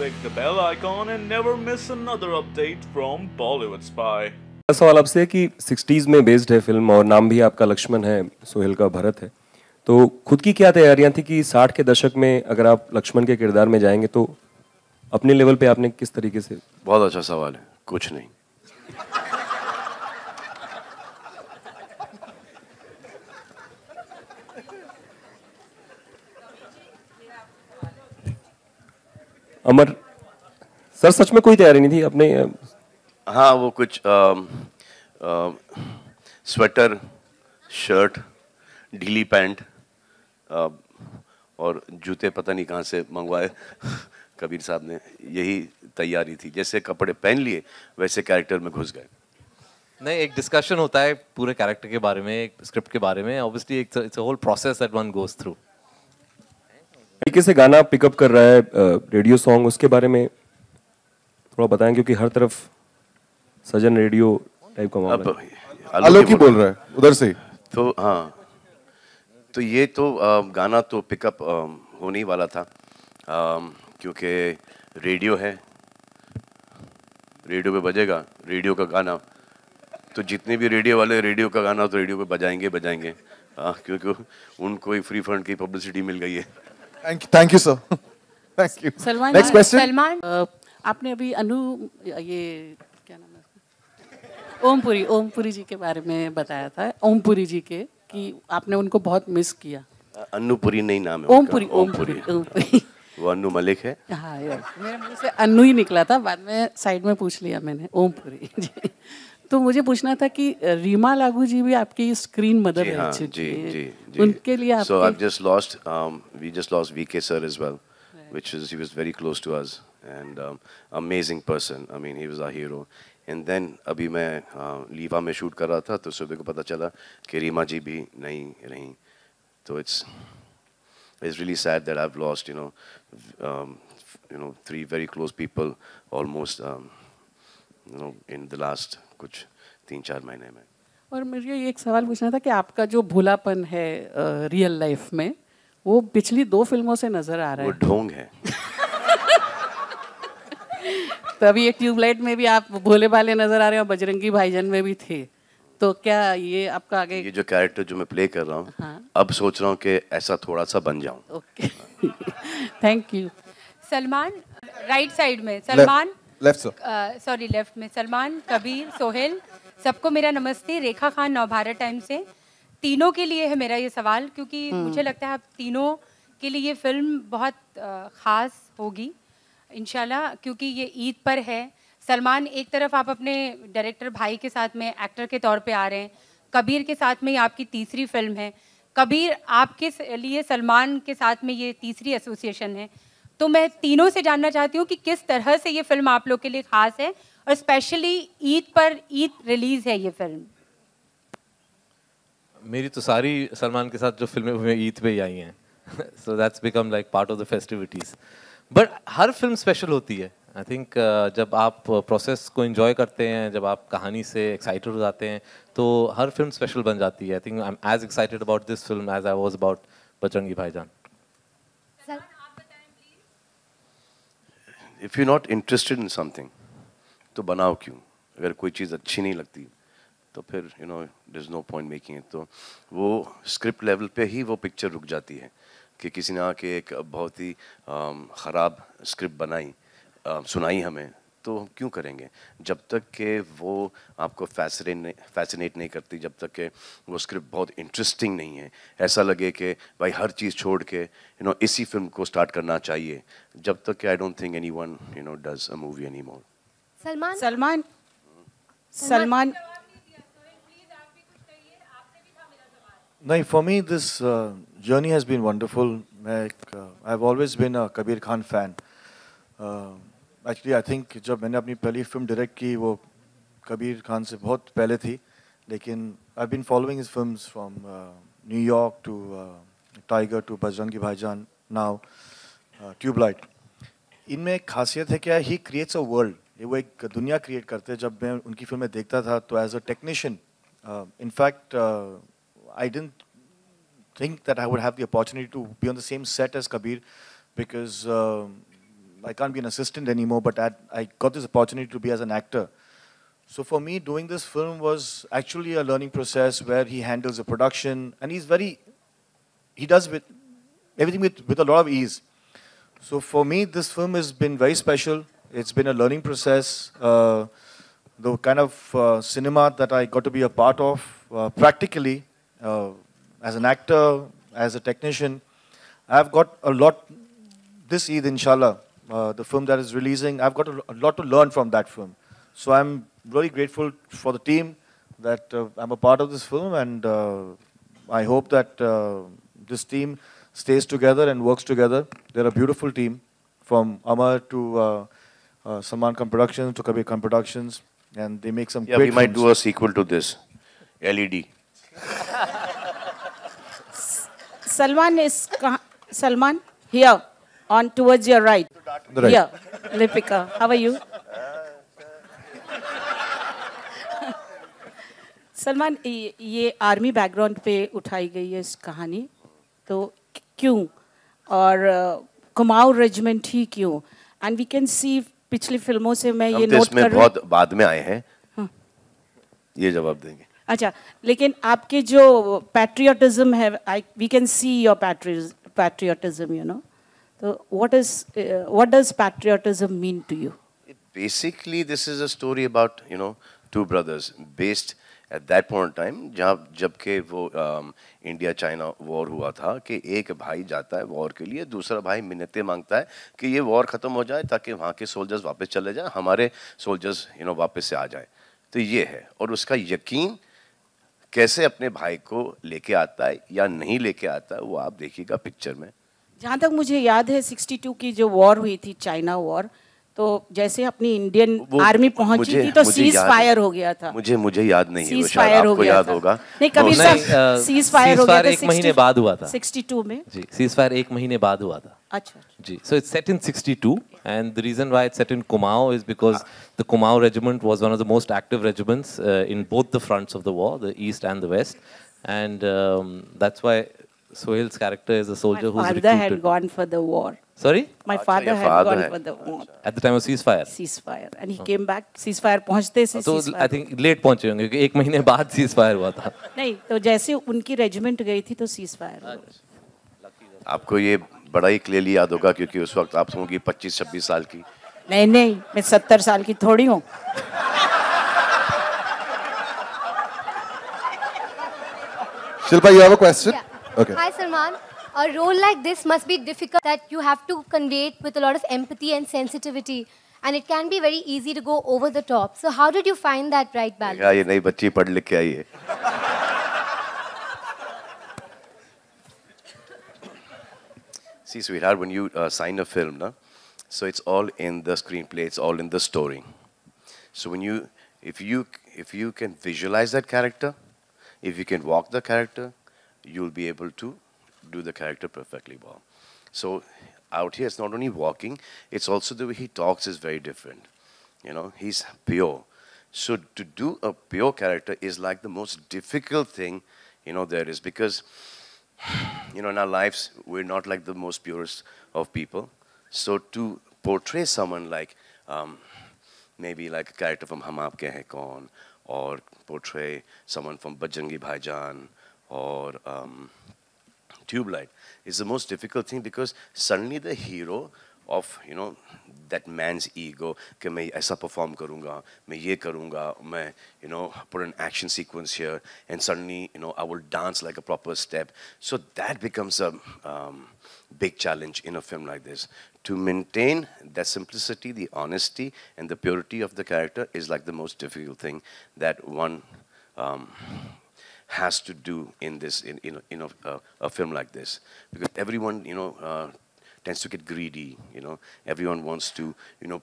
click the bell icon and never miss another update from Bollywood Spy. सवाल आपसे है कि 60s में बेस्ड है फिल्म और नाम भी आपका लक्ष्मण है, सोहेल का भरत है, तो खुद की क्या तैयारियां थी कि 60 के दशक में अगर आप लक्ष्मण के किरदार में जाएंगे तो अपने लेवल पे आपने किस तरीके से? बहुत अच्छा सवाल है। कुछ नहीं। अमर सर, सच में कोई तैयारी नहीं थी अपने? हाँ, वो कुछ स्वेटर, शर्ट, ढीली पैंट और जूते पता नहीं कहाँ से मंगवाए कबीर साहब ने। यही तैयारी थी। जैसे कपड़े पहन लिए वैसे कैरेक्टर में घुस गए। नहीं, एक डिस्कशन होता है पूरे कैरेक्टर के बारे में, एक स्क्रिप्ट के बारे में। Obviously it's a whole process that one goes through. तरीके से गाना पिकअप कर रहा है, रेडियो सॉन्ग, उसके बारे में थोड़ा बताएं, क्योंकि हर तरफ सजन रेडियो टाइप का मामला है। आलोक ही बोल रहा है उधर से। तो हाँ, तो ये तो गाना तो पिकअप होने ही वाला था, क्योंकि रेडियो है, रेडियो पे बजेगा रेडियो का गाना। तो जितने भी रेडियो वाले रेडियो का गाना तो रेडियो पे बजाएंगे क्योंकि उनको ही फ्री फंड की पब्लिसिटी मिल गई है। Thank you sir. Thank you. Salman, next question. Salman, आपने अभी ये क्या नाम है उसका, ओमपुरी जी के बारे में बताया था, ओमपुरी जी के, कि आपने उनको बहुत मिस किया। अन्नूपुरी नहीं नाम है ओमपुरी। वो अन्नू मलिक है। हाँ यार, मेरे मुंह से अन्नू ही निकला था, बाद में साइड में पूछ लिया मैंने, ओमपुरी जी। तो मुझे पूछना था कि रीमा लागू जी भी आपकी स्क्रीन मदर है। हाँ, जी। उनके लिए आप So I've just lost, we just lost VK sir as well, he was very close to us and amazing person. I mean, he was our hero. And then अभी मैं लीवा में शूट कर रहा था तो सुबह को पता चला कि रीमा जी भी नहीं रही। तो it's really sad that I've lost, three very close people almost, in the last कुछ 3-4 महीने में। और मुझे एक सवाल पूछना था कि आपका जो भोलापन है रियल लाइफ में, वो पिछली 2 फिल्मों से नजर आ रहा है। वो ढोंग है। तो अभी एक ट्यूबलाइट में भी आप भोले भाले नजर आ रहे हैं और बजरंगी भाईजान में भी थे, तो क्या ये आपका आगे? ये जो कैरेक्टर जो मैं प्ले कर रहा हूँ, हाँ। अब सोच रहा हूँ कि ऐसा थोड़ा सा बन जाऊँ। Okay, thank you. Salman right side में, Salman left sir, sorry left में, सलमान, कबीर, सोहेल, सबको मेरा नमस्ते। रेखा खान, नवभारत टाइम से। तीनों के लिए है मेरा ये सवाल, क्योंकि मुझे लगता है आप तीनों के लिए ये फिल्म बहुत ख़ास होगी इंशाल्लाह, क्योंकि ये ईद पर है। सलमान, एक तरफ आप अपने डायरेक्टर भाई के साथ में एक्टर के तौर पे आ रहे हैं, कबीर के साथ में ये आपकी तीसरी फिल्म है। कबीर, आपके लिए सलमान के साथ में ये तीसरी एसोसिएशन है, तो मैं तीनों से जानना चाहती हूँ कि किस तरह से ये फिल्म आप लोग के लिए ख़ास है, और स्पेशली ईद रिलीज़ है ये फिल्म। मेरी तो सारी सलमान के साथ जो फिल्में हुई ईद पे ही आई हैं, so that's become like part of the festivities. But her film special होती है। आई थिंक जब आप प्रोसेस को एंजॉय करते हैं, जब आप कहानी से एक्साइटेड हो जाते हैं, तो हर फिल्म स्पेशल बन जाती है। I think I am as excited about this film as I was about Bajrangi Bhaijaan. If you're not interested in something, तो बनाओ क्यों? अगर कोई चीज़ अच्छी नहीं लगती तो फिर there's no point making it। तो वो स्क्रिप्ट लेवल पे ही वो पिक्चर रुक जाती है कि किसी ने आके एक बहुत ही ख़राब स्क्रिप्ट बनाई, सुनाई हमें, तो हम क्यों करेंगे? जब तक कि वो आपको फैसिनेट नहीं करती, जब तक कि वो स्क्रिप्ट बहुत इंटरेस्टिंग नहीं है, ऐसा लगे कि भाई हर चीज़ छोड़ के इसी फिल्म को स्टार्ट करना चाहिए, जब तक कि I don't think anyone does a movie anymore. Salman नहीं, for me this journey has been wonderful. I've always been a Kabir Khan fan. Actually, I think जब मैंने अपनी पहली फिल्म डायरेक्ट की वो कबीर खान से बहुत पहले थी, लेकिन I've been following his films from New York to Tiger to Bajrangi भाईजान, now ट्यूबलाइट। इनमें एक खासियत है क्या, ही क्रिएट्स अ वर्ल्ड, वो एक दुनिया क्रिएट करते हैं। जब मैं उनकी फिल्में देखता था तो as a technician, in fact I didn't think that I would have the opportunity to be on the same set as Kabir, because I can't be an assistant anymore, but I got this opportunity to be as an actor. So for me, doing this film was actually a learning process where he handles the production, and he does everything with a lot of ease. So for me, this film has been very special. It's been a learning process. The kind of cinema that I got to be a part of, practically, as an actor, as a technician, I've got a lot, this Eid, inshallah, the film that is releasing, I've got a lot to learn from that film. So I'm really grateful for the team that I'm a part of this film, and I hope that this team stays together and works together. They're a beautiful team, from Amar to Salman Khan Productions to Kabir Khan Productions, and they make some great we might films. do a sequel to this, LED. Salman, here, on towards your right. The right. Here, Lipika, how are you? Salman ये army background पे उठाई गई है इस कहानी, तो क्यों, और कुमाऊं रेजिमेंट ही क्यों? एंड वी कैन सी पिछली फिल्मों से मैं ये नोट कर रही हूँ, बहुत बाद में आए हैं, ये जवाब देंगे। अच्छा, लेकिन आपके जो पैट्रियटिज्म है, we can see your patriotism, you know, तो what does patriotism mean to you? Basically, this is a story about, you know, two brothers based at that point in time, जब के वो इंडिया चाइना वॉर हुआ था, कि एक भाई जाता है वॉर के लिए, दूसरा भाई मिन्नतें मांगता है कि ये वॉर ख़त्म हो जाए ताकि वहाँ के सोल्जर्स वापस चले जाएं, हमारे सोल्जर्स वापस से आ जाएं। तो ये है, और उसका यकीन कैसे अपने भाई को लेके आता है या नहीं लेके आता है, वो आप देखिएगा पिक्चर में। जहाँ तक मुझे याद है 62 की जो वॉर हुई थी, चाइना वॉर, तो जैसे अपनी इंडियन आर्मी पहुंची थी तो सीज फायर हो गया था। मुझे याद नहीं है, सीज फायर हो गया था। होगा। नहीं, कबीर साहब, सीज फायर हो गया था 1 महीने बाद हुआ था 62 में। जी, सीज फायर 1 महीने बाद हुआ था। अच्छा जी, so it's set in 62, and the reason why it's set in Kumaon is because the Kumaon regiment was one of the most active regiments in both the fronts of the war, the east and the west, and that's why Sohail's character is a soldier who's recruited. My father had gone for the war. Sorry? My father had gone for the war. At the time of ceasefire? Ceasefire. And he came back, ceasefire पहुंचते से तो ceasefire. I think late पहुंचे होंगे, क्योंकि 1 महीने बाद ceasefire हुआ था। नहीं, तो जैसे उनकी रेजिमेंट गई थी तो ceasefire हुआ। आपको ये बड़ा ही क्लियरली याद होगा, क्योंकि उस वक्त आप होंगी 25-26 साल की। नहीं, मैं 70 साल की थोड़ी हूँ। Shilpa, you have a question? Yeah. Okay. Hi, Salman. A role like this must be difficult, that you have to convey it with a lot of empathy and sensitivity, and it can be very easy to go over the top. So how did you find that right balance? ये नई बच्ची पढ़ लिख के आई है। See, sweetheart, when you sign a film, na, so it's all in the screenplay, it's all in the story. So when if you can visualize that character, if you can walk the character, you'll be able to do the character perfectly well. So out here, it's not only walking, it's also the way he talks is very different. You know, he's pure. So to do a pure character is like the most difficult thing, there is, because, in our lives, we're not like the most purest of people. So to portray someone like, maybe like a character from Hum Aapke Hain Kaun, or portray someone from Bajrangi Bhaijaan, or Tube Light, is the most difficult thing, because suddenly the hero of, that man's ego, कि मैं ऐसा perform करूँगा, मैं ये करूँगा, मैं, put an action sequence here, and suddenly, I will dance like a proper step. So that becomes a big challenge in a film like this. To maintain that simplicity, the honesty, and the purity of the character is like the most difficult thing that one has to do in this, in a film like this, because everyone, tends to get greedy, everyone wants to,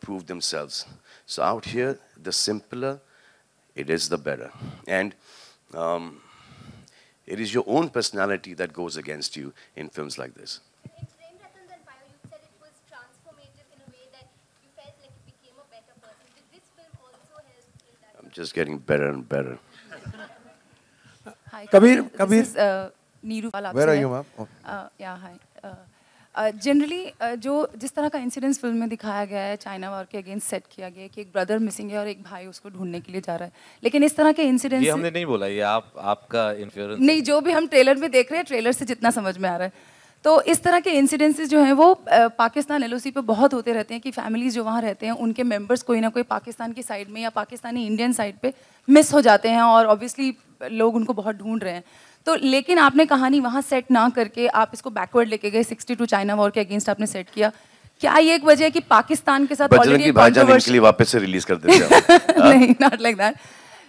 prove themselves. So out here, the simpler it is, the better. And it is your own personality that goes against you in films like this. In Prem Ratan Dhan Payo, you said it was transformative in a way that you felt like you became a better person. Did this film also help in that? I'm just getting better and better. Hi, Kabir. This is Neeru. Where are you, ma'am? Oh. Yeah, hi. Generally जो जिस तरह का incidence film में दिखाया गया है, China war के against set किया गया है कि एक ब्रदर मिसिंग है और एक भाई उसको ढूंढने के लिए जा रहा है, लेकिन इस तरह के इंसिडेंस ये हमने नहीं बोला, ये आपका इन्फ्लुएंस नहीं, जो भी हम ट्रेलर में देख रहे हैं, ट्रेलर से जितना समझ में आ रहा है, तो इस तरह के इंसिडेंसेस जो हैं वो पाकिस्तान एलओसी पे बहुत होते रहते हैं कि फैमिलीज जो वहाँ रहते हैं उनके मेंबर्स कोई ना कोई पाकिस्तान की साइड में या पाकिस्तानी इंडियन साइड पे मिस हो जाते हैं और ऑब्वियसली लोग उनको बहुत ढूंढ रहे हैं। तो लेकिन आपने कहानी वहाँ सेट ना करके आप इसको बैकवर्ड लेके गए, 62 चाइना वॉर के अगेंस्ट आपने सेट किया। क्या ये एक वजह है कि पाकिस्तान के साथ बजरंगी भाईजान इनके लिए वापस से रिलीज कर देते हैं? नहीं, नॉट लाइक दैट।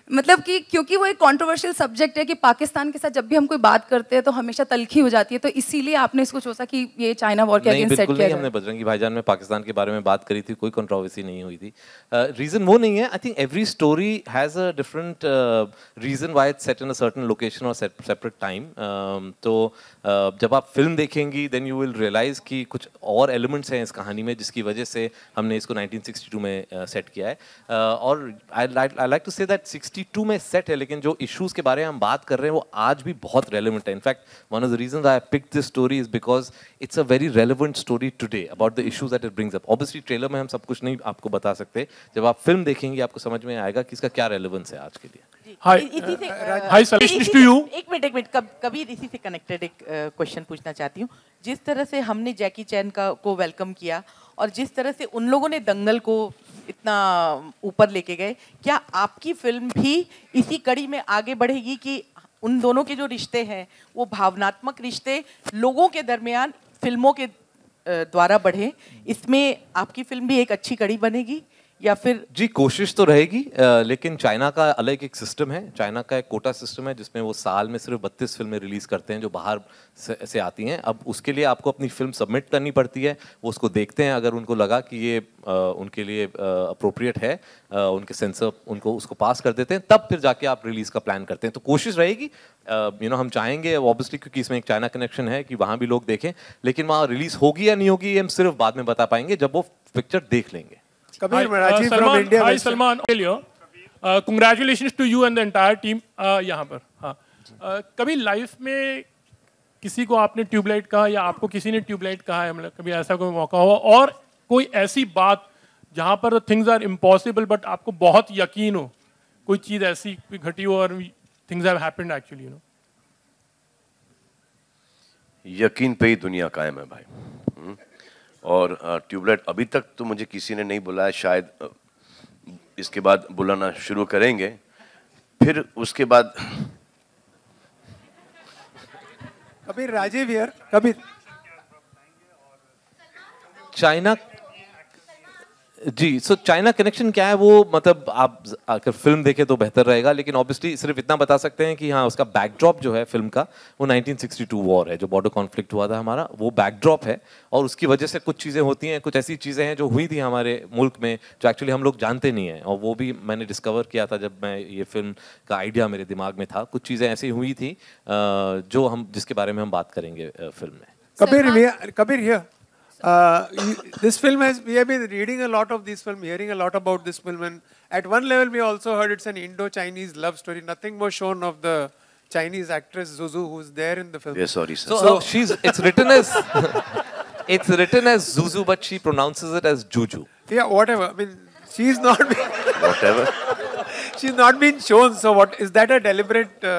मतलब कि क्योंकि वो एक कंट्रोवर्शियल सब्जेक्ट है कि पाकिस्तान के साथ जब भी हम कोई बात करते हैं तो हमेशा तलखी हो जाती है, तो इसीलिए आपने इसको सोचा कि ये चाइना वॉर के अगेंस्ट सेट किया जाए। हमने बजरंगी भाईजान में पाकिस्तान के बारे में बात करी थी, कोई कंट्रोवर्सी नहीं हुई थी। रीजन वो नहीं है, I think every story has a different reason why it's set in a certain location और सेपरेट टाइम। तो जब आप फिल्म देखेंगी देन यू विल रियलाइज कि कुछ और एलिमेंट्स हैं इस कहानी में जिसकी वजह से हमने इसको 1962 में सेट किया है। और I like to say that 62 में सेट है, लेकिन जो इश्यूज के बारे में हम बात कर रहे हैं वो आज भी बहुत रेलेवेंट है। In fact one of the reasons I picked this story is because it's a very relevant story today about the issues that it brings up. Obviously trailer में हम सब कुछ नहीं आपको बता सकते, जब आप फिल्म देखेंगे आपको समझ में आएगा कि इसका क्या रेलेवेंस है आज के लिए। हाय सलेश टू यू। एक मिनट कबीर, इसी से कनेक्टेड एक क्वेश्चन पूछना चाहती हूँ। जिस तरह से हमने जैकी चैन को वेलकम किया और जिस तरह से उन लोगों ने दंगल को इतना ऊपर लेके गए, क्या आपकी फिल्म भी इसी कड़ी में आगे बढ़ेगी कि उन दोनों के जो रिश्ते हैं वो भावनात्मक रिश्ते लोगों के दरमियान फिल्मों के द्वारा बढ़े? इसमें आपकी फिल्म भी एक अच्छी कड़ी बनेगी या फिर? जी कोशिश तो रहेगी, लेकिन चाइना का अलग एक सिस्टम है। चाइना का एक कोटा सिस्टम है जिसमें वो साल में सिर्फ 32 फिल्में रिलीज करते हैं जो बाहर से आती हैं। अब उसके लिए आपको अपनी फिल्म सबमिट करनी पड़ती है, वो उसको देखते हैं, अगर उनको लगा कि ये उनके लिए अप्रोप्रिएट है, उनके सेंसर उनको उसको पास कर देते हैं, तब फिर जाके आप रिलीज का प्लान करते हैं। तो कोशिश रहेगी, हम चाहेंगे ऑब्वियसली, क्योंकि इसमें एक चाइना कनेक्शन है कि वहाँ भी लोग देखें, लेकिन वहाँ रिलीज होगी या नहीं होगी ये हम सिर्फ बाद में बता पाएंगे जब वो पिक्चर देख लेंगे। Kabir Meraji from India. Hi Salman, congratulations to you and the entire team. यहाँ पर हाँ, कभी लाइफ में किसी को आपने ट्यूबलाइट कहा या आपको किसी ने ट्यूबलाइट कहा है, मतलब कभी ऐसा कोई मौका हुआ, और कोई ऐसी बात जहाँ पर थिंग्स आर इम्पॉसिबल बट आपको बहुत यकीन हो, कोई चीज़ ऐसी घटी हो और थिंग्स हैव हैपेंड एक्चुअली, यकीन पे ही दुनिया कायम है भाई। और ट्यूबलाइट अभी तक तो मुझे किसी ने नहीं बुलाया, शायद इसके बाद बुलाना शुरू करेंगे। फिर उसके बाद Kabir, Rajiv here. Kabir, China ji, so China connection क्या है वो, मतलब आप अगर फिल्म देखें तो बेहतर रहेगा, लेकिन ऑब्वियसली सिर्फ इतना बता सकते हैं कि हाँ, उसका बैकड्रॉप जो है फिल्म का वो 1962 वॉर है, जो बॉर्डर कॉन्फ्लिक्ट हुआ था हमारा, वो बैकड्रॉप है। और उसकी वजह से कुछ चीज़ें होती हैं, कुछ ऐसी चीज़ें हैं जो हुई थी हमारे मुल्क में जो एक्चुअली हम लोग जानते नहीं हैं, और वो भी मैंने डिस्कवर किया था जब मैं ये फिल्म का आइडिया मेरे दिमाग में था। कुछ चीज़ें ऐसी हुई थी जो जिसके बारे में हम बात करेंगे फिल्म में। Kabir here. This film we have been reading a lot of this film, hearing a lot about this film, and at one level we also heard it's an Indo-Chinese love story. Nothing was shown of the Chinese actress Zuzu who's there in the film. Yeah, sorry sir. So it's written as it's written as Zuzu, but she pronounces it as Juju. Yeah, whatever. I mean, she's not whatever. She's not been shown. So what is that a deliberate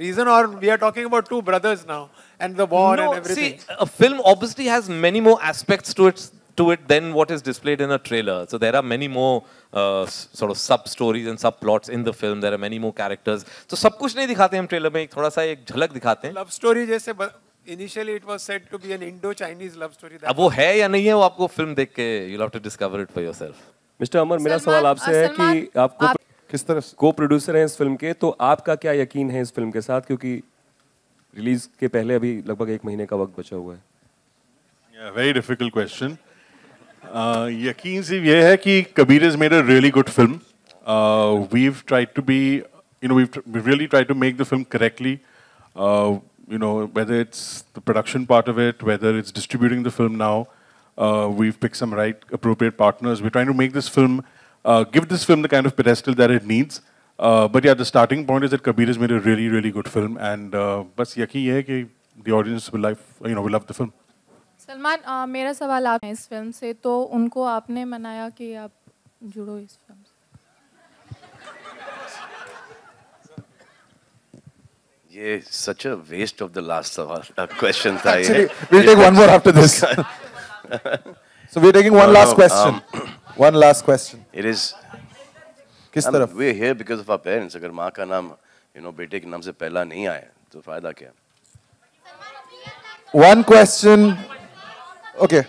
reason, or we are talking about two brothers now? And the war and everything. See, a film obviously has many more aspects to it than what is displayed in a trailer. So there are many more sort of sub stories and subplots in the film. There are many more characters. So सब कुछ नहीं दिखाते हम trailer में, एक थोड़ा सा एक झलक दिखाते हैं. Love story जैसे initially it was said to be an Indo-Chinese love story. अब वो है या नहीं है वो आपको फिल्म देख के you'll have to discover it for yourself. Mister Amar, मेरा सवाल आपसे है कि आपको किस तरह को प्रोड्यूसर हैं इस फिल्म के, तो आपका क्या यकीन है इस फिल्म के साथ, क्योंकि रिलीज के पहले अभी लगभग 1 महीने का वक्त बचा हुआ है। Very difficult question. यकीन सिर्फ ये है कि Kabir has made a really good film. We've tried to be, we've really tried to make the film correctly. Whether it's the production part of it, whether it's distributing the film now, we've picked some appropriate partners. We're trying to make this film, give this film the kind of pedestal that it needs. But yeah, the starting point is that Kabir has made a really, really good film, and बस यकीन ये है कि the audience will love the film. Salman, मेरा सवाल आप इस film से, तो उनको आपने मनाया कि आप जुड़ो इस फिल्म से? ये such a waste of the last question था ये. Actually, we'll take one more after this. So we're taking one last question. One last question. It is. किस तरफ? We're here because of our parents. अगर माँ का नाम, बेटे के नाम से पहला नहीं आया, तो फायदा क्या? One question. Okay.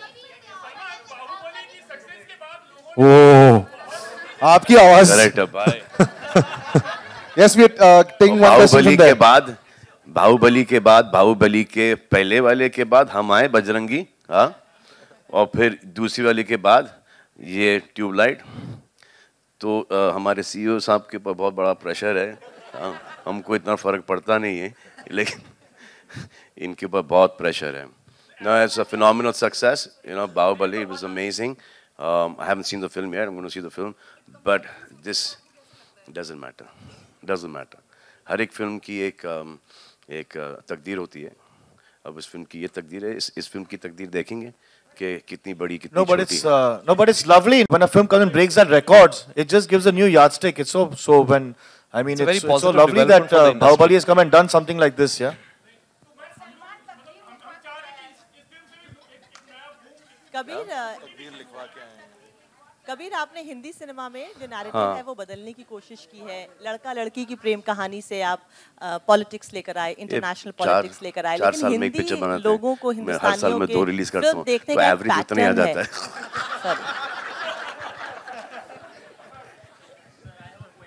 Oh, आपकी आवाज. Correct, bye. Yes, we are taking one question from there. Baahubali के बाद, पहले वाले के बाद हम आए बजरंगी, हाँ, और फिर दूसरी वाले के बाद ये ट्यूबलाइट. तो हमारे सीईओ साहब के ऊपर बहुत बड़ा प्रेशर है. हमको इतना फर्क पड़ता नहीं है, लेकिन इनके ऊपर बहुत प्रेशर है. No, it's a phenomenal success. Bahubali, it was amazing. I haven't seen the film yet. I'm going to see the film, but this doesn't matter. Doesn't matter. हर एक फिल्म की एक तकदीर होती है. अब इस फिल्म की ये तकदीर है. इस फिल्म की तकदीर देखेंगे कि कितनी बड़ी कितनी छोटी है. No, but it's lovely when a film comes and breaks that records. It just gives a new yardstick. It's so when I mean it's so lovely that Bahubali has come and done something like this. Yeah. Kabir, आपने Hindi cinema में जो narrative है वो बदलने की कोशिश की है. लड़का लड़की की प्रेम कहानी से आप पॉलिटिक्स लेकर आए, इंटरनेशनल पॉलिटिक्स लेकर आए, लेकिन हिंदी लोगों को, हिंदुस्तानियों के फिल्म देखने का पैटर्न है.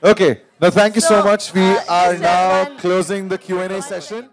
Okay, now thank you so much. We are now closing the Q&A session.